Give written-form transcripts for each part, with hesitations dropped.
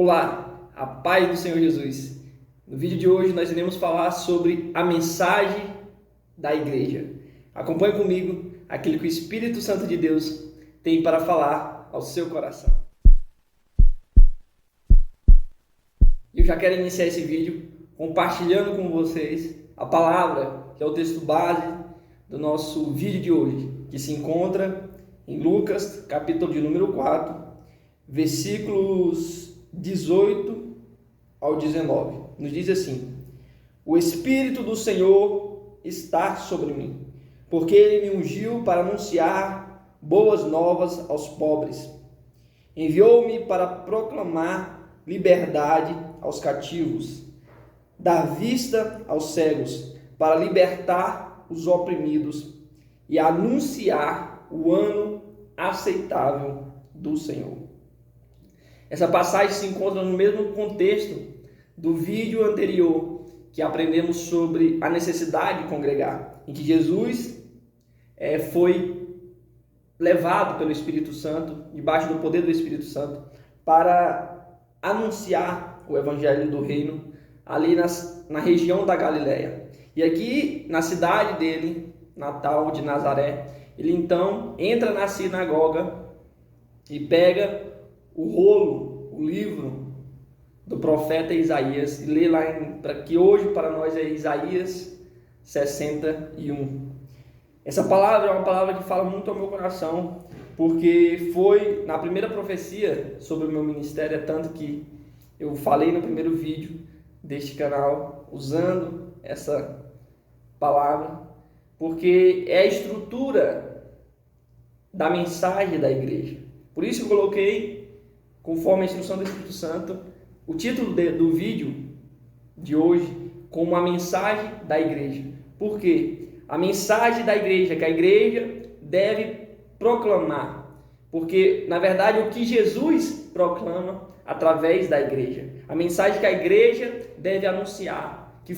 Olá, a paz do Senhor Jesus. No vídeo de hoje nós iremos falar sobre a mensagem da igreja. Acompanhe comigo aquilo que o Espírito Santo de Deus tem para falar ao seu coração. Eu já quero iniciar esse vídeo compartilhando com vocês a palavra, que é o texto base do nosso vídeo de hoje, que se encontra em Lucas, capítulo de número 4, versículos 18 ao 19. Nos diz assim: o Espírito do Senhor está sobre mim, porque Ele me ungiu para anunciar boas novas aos pobres. Enviou-me para proclamar liberdade aos cativos, dar vista aos cegos, para libertar os oprimidos e anunciar o ano aceitável do Senhor. Essa passagem se encontra no mesmo contexto do vídeo anterior, que aprendemos sobre a necessidade de congregar, em que Jesus foi levado pelo Espírito Santo, debaixo do poder do Espírito Santo, para anunciar o Evangelho do Reino ali na região da Galileia. E aqui na cidade dele, natal de Nazaré, ele então entra na sinagoga e pega o rolo, o livro do profeta Isaías, e lê lá, que hoje para nós é Isaías 61. Essa palavra é uma palavra que fala muito ao meu coração, porque foi na primeira profecia sobre o meu ministério, tanto que eu falei no primeiro vídeo deste canal, usando essa palavra, porque é a estrutura da mensagem da igreja. Por isso eu coloquei, conforme a instrução do Espírito Santo, o título do vídeo de hoje como a mensagem da igreja. Por quê? A mensagem da igreja, que a igreja deve proclamar. Porque, na verdade, o que Jesus proclama através da igreja. A mensagem que a igreja deve anunciar, que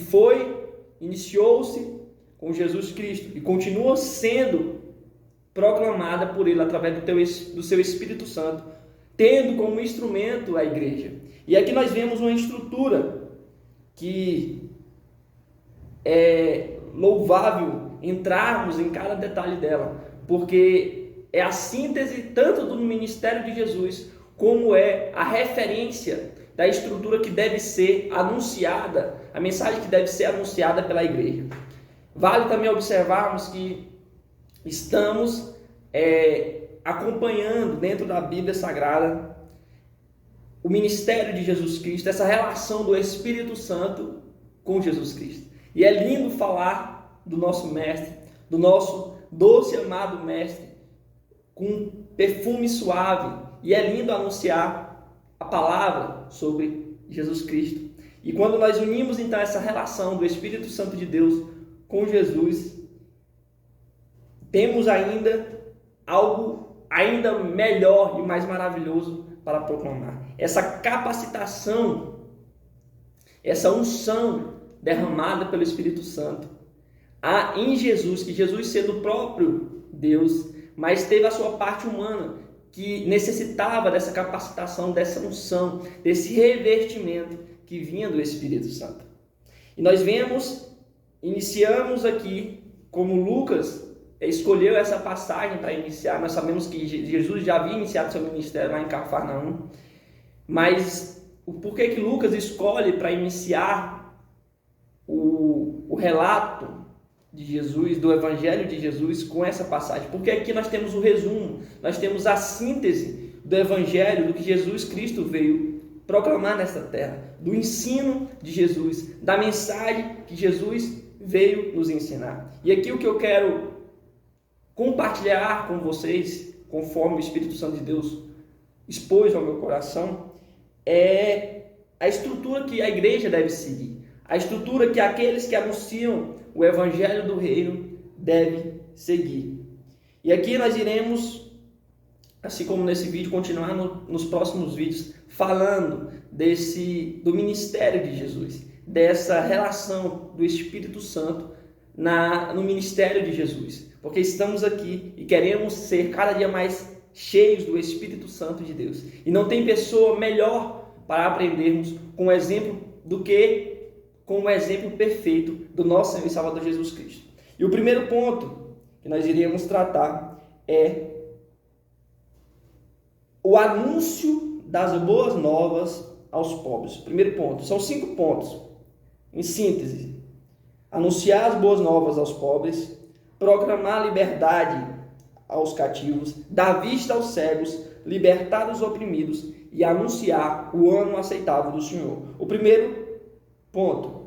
iniciou-se com Jesus Cristo e continua sendo proclamada por Ele através do seu Espírito Santo, tendo como instrumento a igreja. E aqui nós vemos uma estrutura que é louvável entrarmos em cada detalhe dela, porque é a síntese tanto do ministério de Jesus, como é a referência da estrutura que deve ser anunciada, a mensagem que deve ser anunciada pela igreja. Vale também observarmos que estamos acompanhando dentro da Bíblia Sagrada o ministério de Jesus Cristo, essa relação do Espírito Santo com Jesus Cristo. E é lindo falar do nosso mestre, do nosso doce amado mestre, com perfume suave. E é lindo anunciar a palavra sobre Jesus Cristo. E quando nós unimos então essa relação do Espírito Santo de Deus com Jesus, temos algo ainda melhor e mais maravilhoso para proclamar. Essa capacitação, essa unção derramada pelo Espírito Santo em Jesus, que Jesus sendo o próprio Deus, mas teve a sua parte humana, que necessitava dessa capacitação, dessa unção, desse revestimento que vinha do Espírito Santo. E nós iniciamos aqui, como Lucas escolheu essa passagem para iniciar. Nós sabemos que Jesus já havia iniciado seu ministério lá em Cafarnaum, mas por que Lucas escolhe para iniciar o relato de Jesus, do Evangelho de Jesus, com essa passagem? Porque aqui nós temos o resumo, nós temos a síntese do Evangelho, do que Jesus Cristo veio proclamar nesta terra, do ensino de Jesus, da mensagem que Jesus veio nos ensinar. E aqui o que eu quero compartilhar com vocês, conforme o Espírito Santo de Deus expôs ao meu coração, é a estrutura que a igreja deve seguir, a estrutura que aqueles que anunciam o Evangelho do Reino devem seguir. E aqui nós iremos, assim como nesse vídeo, continuar nos próximos vídeos, falando do ministério de Jesus, dessa relação do Espírito Santo no ministério de Jesus, porque estamos aqui e queremos ser cada dia mais cheios do Espírito Santo de Deus. E não tem pessoa melhor para aprendermos com o exemplo com o exemplo perfeito do nosso Senhor e Salvador Jesus Cristo. E o primeiro ponto que nós iríamos tratar é o anúncio das boas novas aos pobres. Primeiro ponto, são 5 pontos. Em síntese: anunciar as boas novas aos pobres, proclamar liberdade aos cativos, dar vista aos cegos, libertar os oprimidos e anunciar o ano aceitável do Senhor. O primeiro ponto,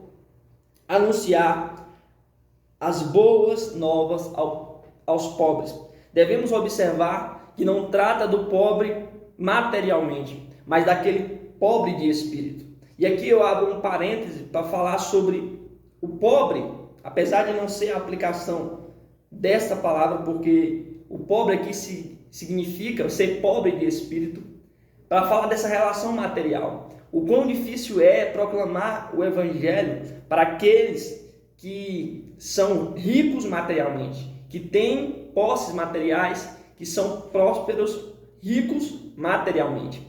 anunciar as boas novas aos pobres. Devemos observar que não trata do pobre materialmente, mas daquele pobre de espírito. E aqui eu abro um parêntese para falar sobre o pobre, apesar de não ser a aplicação dessa palavra, porque o pobre aqui significa ser pobre de espírito, para falar dessa relação material. O quão difícil é proclamar o evangelho para aqueles que são ricos materialmente, que têm posses materiais, que são prósperos, ricos materialmente.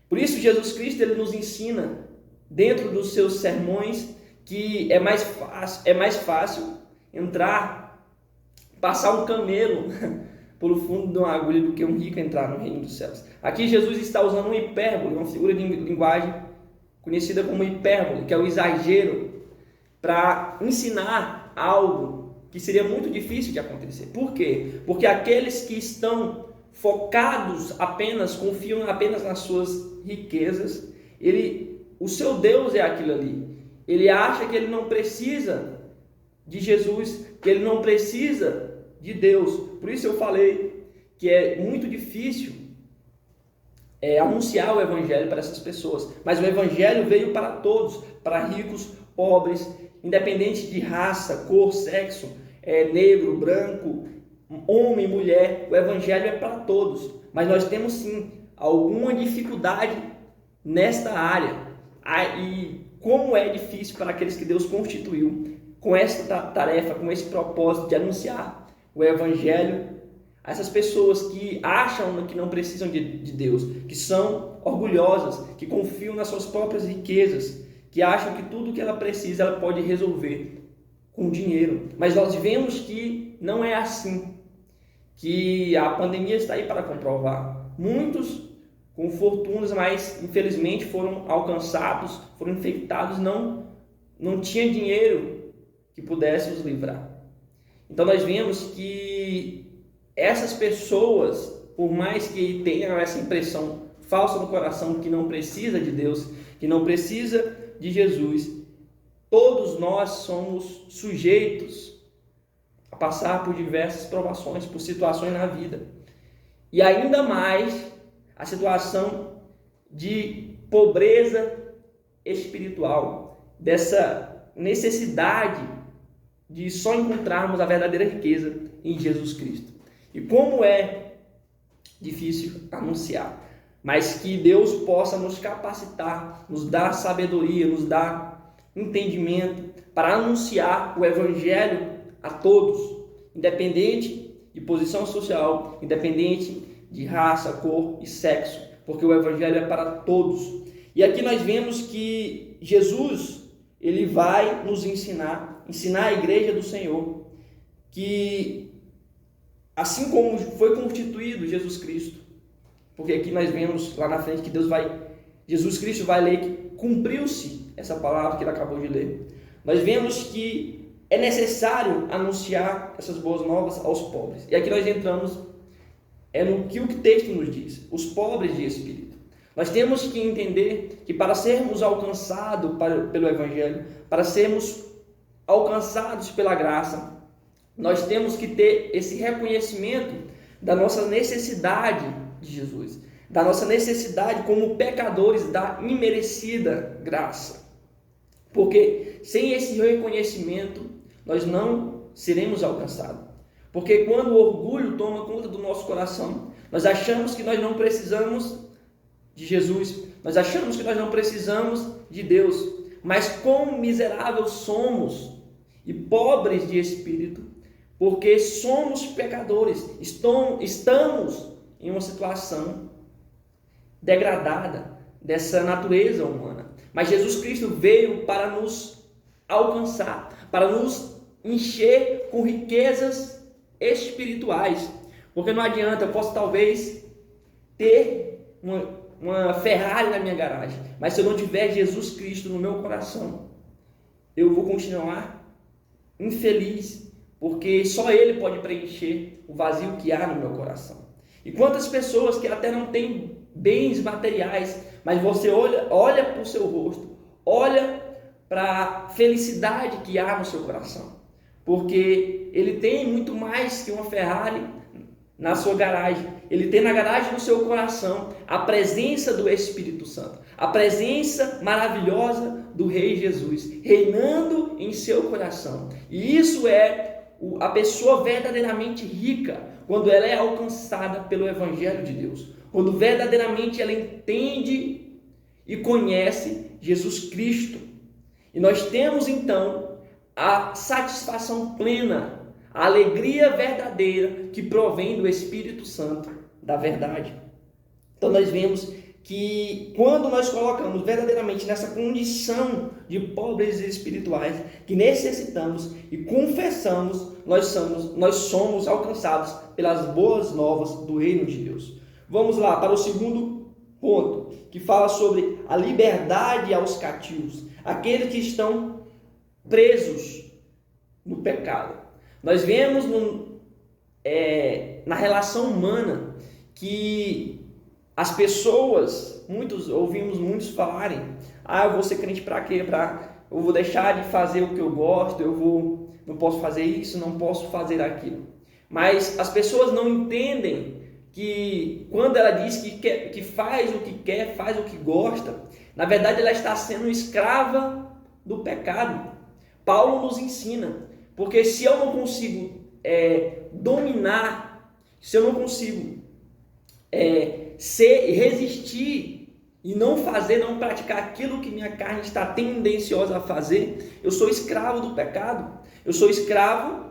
Por isso Jesus Cristo ele nos ensina dentro dos seus sermões que é mais fácil entrar, passar um camelo pelo fundo de uma agulha do que um rico entrar no reino dos céus. Aqui Jesus está usando uma hipérbole, uma figura de linguagem conhecida como hipérbole, que é o exagero, para ensinar algo que seria muito difícil de acontecer. Por quê? Porque aqueles que estão focados apenas, confiam apenas nas suas riquezas, o seu Deus é aquilo ali. Ele acha que ele não precisa de Jesus, que ele não precisa de Deus. Por isso eu falei que é muito difícil anunciar o evangelho para essas pessoas. Mas o evangelho veio para todos, para ricos, pobres, independente de raça, cor, sexo, negro, branco, homem, mulher. O evangelho é para todos. Mas nós temos sim alguma dificuldade nesta área. E como é difícil para aqueles que Deus constituiu com esta tarefa, com esse propósito de anunciar o evangelho a essas pessoas que acham que não precisam de Deus, que são orgulhosas, que confiam nas suas próprias riquezas, que acham que tudo que ela precisa ela pode resolver com dinheiro. Mas nós vemos que não é assim, que a pandemia está aí para comprovar. Muitos com fortunas, mas infelizmente foram alcançados, foram infectados, não tinha dinheiro que pudesse os livrar. Então nós vemos que essas pessoas, por mais que tenham essa impressão falsa no coração que não precisa de Deus, que não precisa de Jesus, todos nós somos sujeitos a passar por diversas provações, por situações na vida. E ainda mais a situação de pobreza espiritual, dessa necessidade de só encontrarmos a verdadeira riqueza em Jesus Cristo. E como é difícil anunciar, mas que Deus possa nos capacitar, nos dar sabedoria, nos dar entendimento para anunciar o evangelho a todos, independente de posição social, independente de raça, cor e sexo, porque o evangelho é para todos. E aqui nós vemos que Jesus, ele vai nos ensinar a igreja do Senhor, que assim como foi constituído Jesus Cristo, porque aqui nós vemos lá na frente que Jesus Cristo vai ler que cumpriu-se essa palavra que ele acabou de ler. Nós vemos que é necessário anunciar essas boas novas aos pobres. E aqui nós entramos no que o texto nos diz, os pobres de espírito. Nós temos que entender que para sermos alcançados pelo Evangelho, para sermos alcançados pela graça, nós temos que ter esse reconhecimento da nossa necessidade de Jesus, da nossa necessidade como pecadores da imerecida graça. Porque sem esse reconhecimento, nós não seremos alcançados. Porque quando o orgulho toma conta do nosso coração, nós achamos que nós não precisamos de Jesus, nós achamos que nós não precisamos de Deus, mas quão miseráveis somos e pobres de espírito, porque somos pecadores, estamos em uma situação degradada, dessa natureza humana. Mas Jesus Cristo veio para nos alcançar, para nos encher com riquezas espirituais. Porque não adianta, eu posso talvez ter uma Ferrari na minha garagem, mas se eu não tiver Jesus Cristo no meu coração, eu vou continuar infeliz, porque só Ele pode preencher o vazio que há no meu coração. E quantas pessoas que até não têm bens materiais, mas você olha para o seu rosto, olha para a felicidade que há no seu coração, porque ele tem muito mais que uma Ferrari na sua garagem. Ele tem na garagem do seu coração a presença do Espírito Santo, a presença maravilhosa do Rei Jesus, reinando em seu coração. E isso é a pessoa verdadeiramente rica, quando ela é alcançada pelo Evangelho de Deus, quando verdadeiramente ela entende e conhece Jesus Cristo. E nós temos então a satisfação plena, a alegria verdadeira que provém do Espírito Santo da verdade. Então nós vemos que quando nós colocamos verdadeiramente nessa condição de pobres espirituais que necessitamos e confessamos, nós somos alcançados pelas boas novas do reino de Deus. Vamos lá para o segundo ponto, que fala sobre a liberdade aos cativos, aqueles que estão presos no pecado. Nós vemos na relação humana que as pessoas, ouvimos muitos falarem: eu vou ser crente para quê? Eu vou deixar de fazer o que eu gosto, não posso fazer isso, não posso fazer aquilo. Mas as pessoas não entendem que quando ela diz que faz o que quer, faz o que gosta, na verdade ela está sendo escrava do pecado. Paulo nos ensina, porque se eu não consigo dominar, se eu não consigo resistir e não praticar aquilo que minha carne está tendenciosa a fazer, eu sou escravo do pecado, eu sou escravo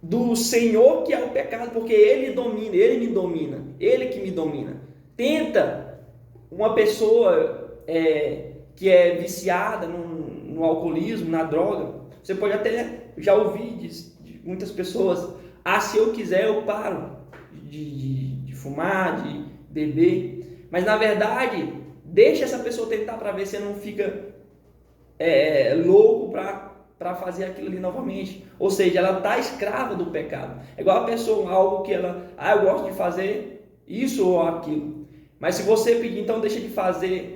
do Senhor que é o pecado, porque Ele me domina, Ele que me domina. Tenta uma pessoa que é viciada no alcoolismo, na droga, você pode até já ouvir de muitas pessoas: se eu quiser eu paro de fumar, de beber. Mas na verdade, deixa essa pessoa tentar para ver se não fica louco para fazer aquilo ali novamente. Ou seja, ela está escrava do pecado. É igual a pessoa, algo que ela, eu gosto de fazer isso ou aquilo. Mas se você pedir, então deixa de fazer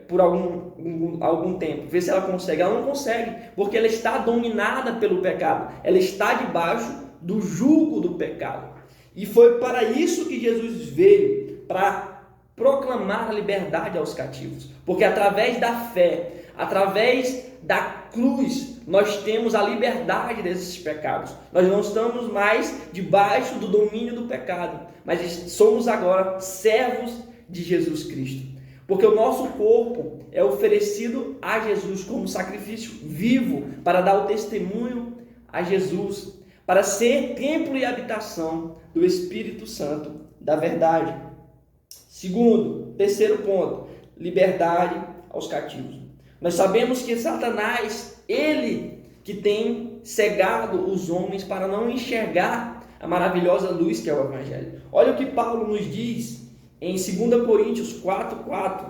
por algum tempo, ver se ela consegue. Ela não consegue, porque ela está dominada pelo pecado. Ela está debaixo do jugo do pecado. E foi para isso que Jesus veio, para proclamar a liberdade aos cativos. Porque através da fé, através da cruz, nós temos a liberdade desses pecados. Nós não estamos mais debaixo do domínio do pecado, mas somos agora servos de Jesus Cristo. Porque o nosso corpo é oferecido a Jesus como sacrifício vivo para dar o testemunho a Jesus, para ser templo e habitação do Espírito Santo da verdade. Terceiro ponto, liberdade aos cativos. Nós sabemos que Satanás, ele que tem cegado os homens para não enxergar a maravilhosa luz que é o Evangelho. Olha o que Paulo nos diz em 2 Coríntios 4:4,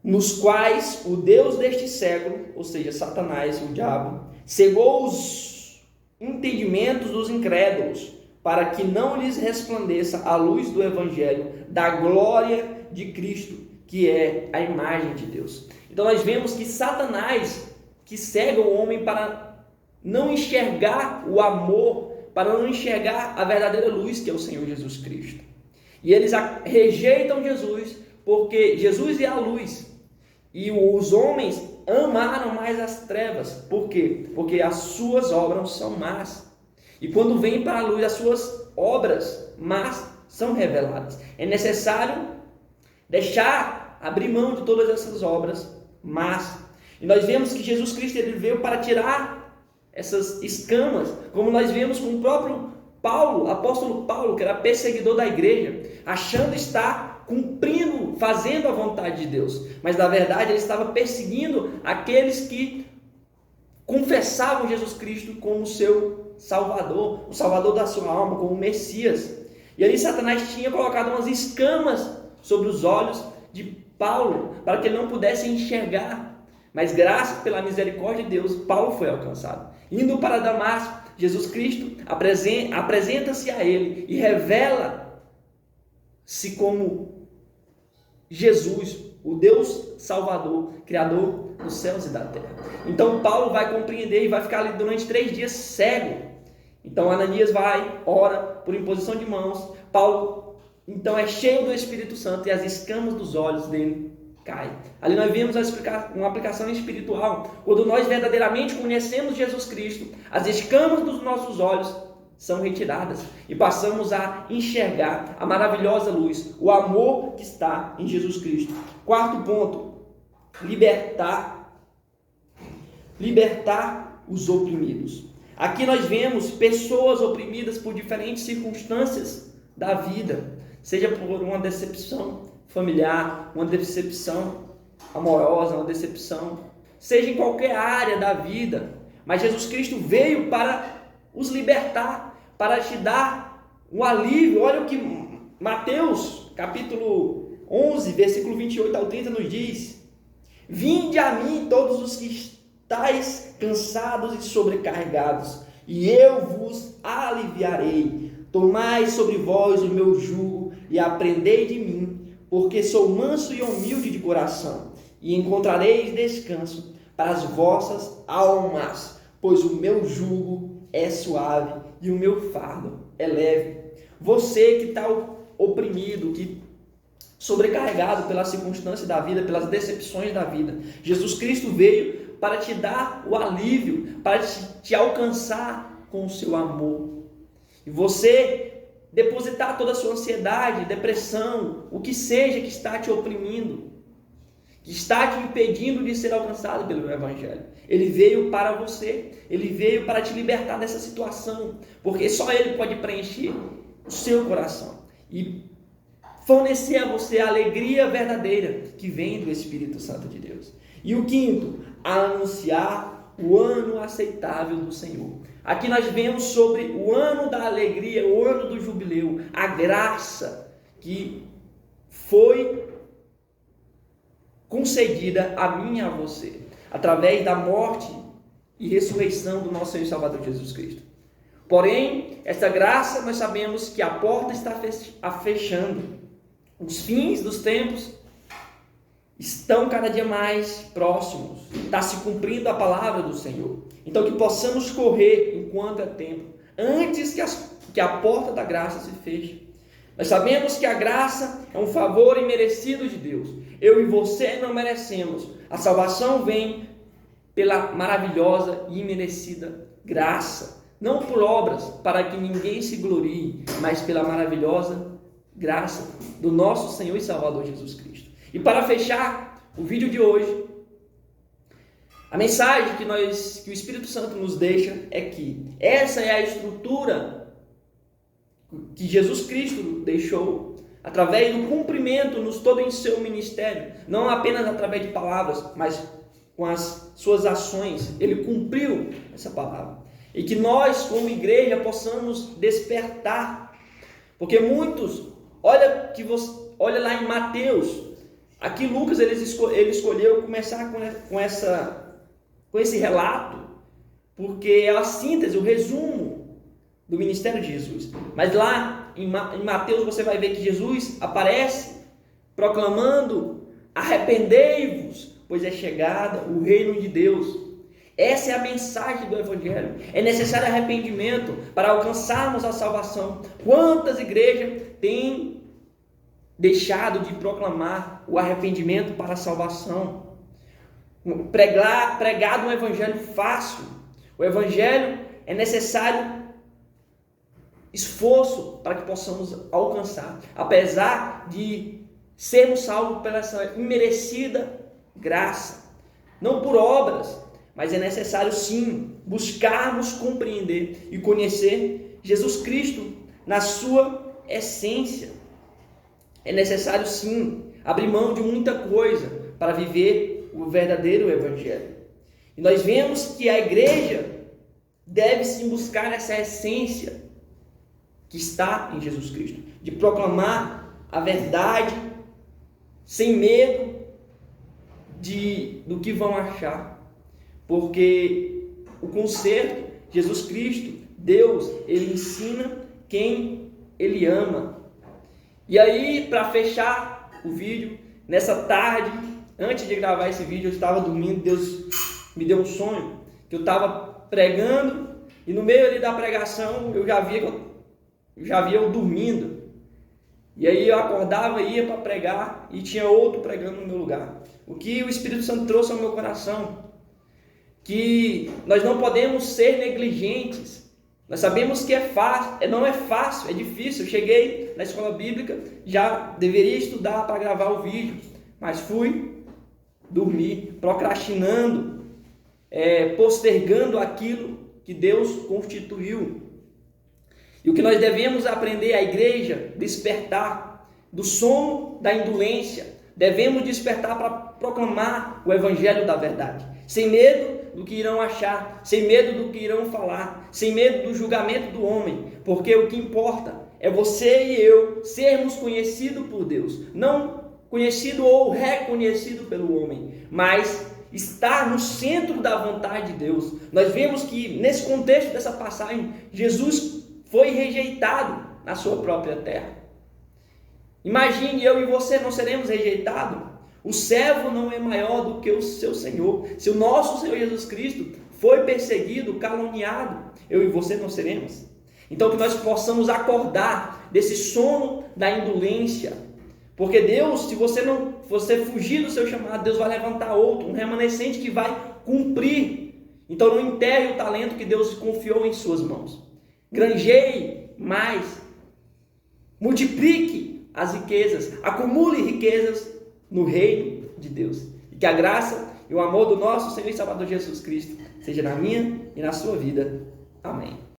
nos quais o Deus deste século, ou seja, Satanás, o diabo, cegou os entendimentos dos incrédulos, para que não lhes resplandeça a luz do Evangelho, da glória de Cristo, que é a imagem de Deus. Então nós vemos que Satanás, que cega o homem para não enxergar o amor, para não enxergar a verdadeira luz, que é o Senhor Jesus Cristo. E eles rejeitam Jesus, porque Jesus é a luz. E os homens amaram mais as trevas. Por quê? Porque as suas obras são más. E quando vem para a luz, as suas obras más são reveladas. É necessário abrir mão de todas essas obras más. E nós vemos que Jesus Cristo ele veio para tirar essas escamas, como nós vemos com o próprio Paulo, apóstolo Paulo, que era perseguidor da igreja, achando estar cumprindo, fazendo a vontade de Deus, mas na verdade ele estava perseguindo aqueles que confessavam Jesus Cristo como seu Salvador, o Salvador da sua alma, como o Messias. E ali Satanás tinha colocado umas escamas sobre os olhos de Paulo, para que ele não pudesse enxergar. Mas graças pela misericórdia de Deus, Paulo foi alcançado. Indo para Damasco, Jesus Cristo apresenta-se a ele e revela-se como Jesus, o Deus Salvador, Criador dos céus e da terra. Então Paulo vai compreender e vai ficar ali durante 3 dias cego. Então Ananias vai, ora por imposição de mãos. Paulo então é cheio do Espírito Santo e as escamas dos olhos dele caem. Ali nós vemos uma aplicação espiritual. Quando nós verdadeiramente conhecemos Jesus Cristo, as escamas dos nossos olhos são retiradas e passamos a enxergar a maravilhosa luz, o amor que está em Jesus Cristo. 4º ponto, libertar os oprimidos. Aqui nós vemos pessoas oprimidas por diferentes circunstâncias da vida, seja por uma decepção familiar, uma decepção amorosa, uma decepção, seja em qualquer área da vida, mas Jesus Cristo veio para os libertar, para te dar um alívio. Olha o que Mateus, capítulo 11, versículo 28 ao 30 nos diz: vinde a mim todos os que estáis cansados e sobrecarregados, e eu vos aliviarei. Tomai sobre vós o meu jugo e aprendei de mim, porque sou manso e humilde de coração, e encontrareis descanso para as vossas almas, pois o meu jugo é suave e o meu fardo é leve. Você que está oprimido, que sobrecarregado pela circunstância da vida, pelas decepções da vida, Jesus Cristo veio para te dar o alívio, para te alcançar com o seu amor. E você depositar toda a sua ansiedade, depressão, o que seja que está te oprimindo, que está te impedindo de ser alcançado pelo Evangelho. Ele veio para você, ele veio para te libertar dessa situação, porque só ele pode preencher o seu coração e fornecer a você a alegria verdadeira que vem do Espírito Santo de Deus. E o 5º, anunciar o ano aceitável do Senhor. Aqui nós vemos sobre o ano da alegria, o ano do jubileu, a graça que foi concedida a mim e a você, através da morte e ressurreição do nosso Senhor e Salvador Jesus Cristo. Porém, essa graça nós sabemos que a porta está fechando. Os fins dos tempos estão cada dia mais próximos. Está se cumprindo a palavra do Senhor. Então que possamos correr enquanto é tempo, antes que a porta da graça se feche. Nós sabemos que a graça é um favor imerecido de Deus. Eu e você não merecemos. A salvação vem pela maravilhosa e imerecida graça. Não por obras, para que ninguém se glorie, mas pela maravilhosa graça do nosso Senhor e Salvador Jesus Cristo. E para fechar o vídeo de hoje, a mensagem que o Espírito Santo nos deixa é que essa é a estrutura que Jesus Cristo deixou através do cumprimento nos todo em seu ministério, não apenas através de palavras, mas com as suas ações. Ele cumpriu essa palavra. E que nós, como igreja, possamos despertar. Porque muitos, olha lá em Mateus, aqui Lucas ele escolheu começar com esse relato, porque é a síntese, o resumo do ministério de Jesus. Mas lá em Mateus você vai ver que Jesus aparece proclamando: arrependei-vos, pois é chegada o reino de Deus. Essa é a mensagem do Evangelho. É necessário arrependimento para alcançarmos a salvação. Quantas igrejas têm deixado de proclamar o arrependimento para a salvação? Pregado um evangelho fácil. O evangelho é necessário esforço para que possamos alcançar, apesar de sermos salvos pela essa imerecida graça, não por obras, mas é necessário sim buscarmos compreender e conhecer Jesus Cristo na sua essência. É necessário sim abrir mão de muita coisa para viver o verdadeiro evangelho. E nós vemos que a igreja deve sim buscar essa essência que está em Jesus Cristo, de proclamar a verdade sem medo do que vão achar, porque o conserto, Jesus Cristo, Deus, Ele ensina quem Ele ama. E aí, para fechar o vídeo, nessa tarde, antes de gravar esse vídeo, eu estava dormindo, Deus me deu um sonho, que eu estava pregando, e no meio ali da pregação, eu já via eu dormindo. E aí eu acordava, ia para pregar, e tinha outro pregando no meu lugar. O que o Espírito Santo trouxe ao meu coração, que nós não podemos ser negligentes. Nós sabemos que não é fácil, é difícil. Eu cheguei na escola bíblica, já deveria estudar para gravar o vídeo, mas fui dormir, procrastinando, postergando aquilo que Deus constituiu. E o que nós devemos aprender, a igreja, despertar do sono da indolência. Devemos despertar para proclamar o evangelho da verdade, sem medo do que irão achar, sem medo do que irão falar, sem medo do julgamento do homem, porque o que importa é você e eu sermos conhecidos por Deus, não conhecido ou reconhecido pelo homem, mas estar no centro da vontade de Deus. Nós vemos que nesse contexto dessa passagem, Jesus foi rejeitado na sua própria terra. Imagine, eu e você não seremos rejeitados? O servo não é maior do que o seu Senhor. Se o nosso Senhor Jesus Cristo foi perseguido, caluniado, eu e você não seremos? Então que nós possamos acordar desse sono da indolência, porque Deus, se você fugir do seu chamado, Deus vai levantar outro, um remanescente que vai cumprir. Então não enterre o talento que Deus confiou em suas mãos. Granjeie mais, multiplique as riquezas, acumule riquezas no reino de Deus. E que a graça e o amor do nosso Senhor e Salvador Jesus Cristo seja na minha e na sua vida. Amém.